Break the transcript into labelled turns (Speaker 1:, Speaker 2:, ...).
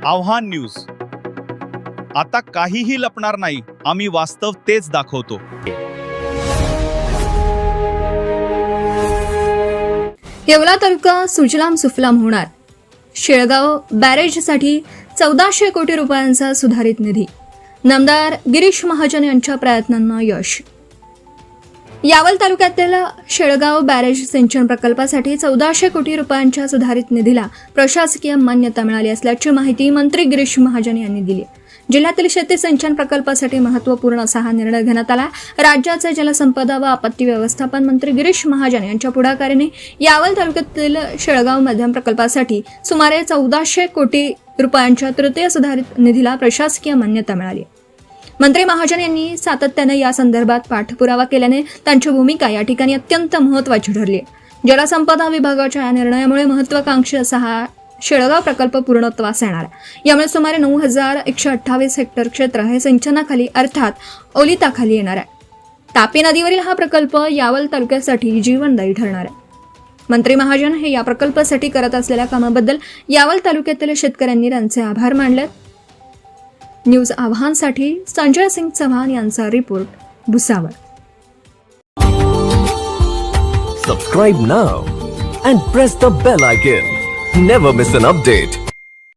Speaker 1: आव्हान न्यूज. आता काहीही लपणार नाही, आम्ही वास्तव तेच दाखवतो.
Speaker 2: येवला तालुका सुजलाम सुफलाम होणार. शेळगाव बॅरेजसाठी 1400 कोटी रुपयांचा सुधारित निधी. नामदार गिरीश महाजन यांच्या प्रयत्नांना यश. यावल तालुक्यातील शेळगाव बॅरेज सिंचन प्रकल्पासाठी 1400 कोटी रुपयांच्या सुधारित निधीला प्रशासकीय मान्यता मिळाली असल्याची माहिती मंत्री गिरीश महाजन यांनी दिली. जिल्ह्यातील शेती सिंचन प्रकल्पासाठी महत्त्वपूर्ण असा हा निर्णय घेण्यात आला. राज्याचे जलसंपदा व आपत्ती व्यवस्थापन मंत्री गिरीश महाजन यांच्या पुढाकाराने यावल तालुक्यातील शेळगाव मध्यम प्रकल्पासाठी सुमारे 1400 कोटी रुपयांच्या तृतीय सुधारित निधीला प्रशासकीय मान्यता मिळाली. मंत्री महाजन यांनी सातत्याने या संदर्भात पाठपुरावा केल्याने त्यांची भूमिका या ठिकाणी अत्यंत महत्त्वाची ठरली. जलसंपदा विभागाच्या या निर्णयामुळे महत्त्वाकांक्षी असा हा शेळगाव प्रकल्प पूर्णत्वास येणार. यामुळे सुमारे 9128 हेक्टर क्षेत्र हे सिंचनाखाली अर्थात ओलिताखाली येणार आहे. तापी नदीवरील हा प्रकल्प यावल तालुक्यासाठी जीवनदायी ठरणार आहे. मंत्री महाजन हे या प्रकल्पासाठी करत असलेल्या कामाबद्दल यावल तालुक्यातील शेतकऱ्यांनी त्यांचे आभार मानले. न्यूज आव्हानसाठी संजय सिंग चव्हाण यांचा report, Bhusawal.
Speaker 3: Subscribe now and press the bell icon. Never miss an update.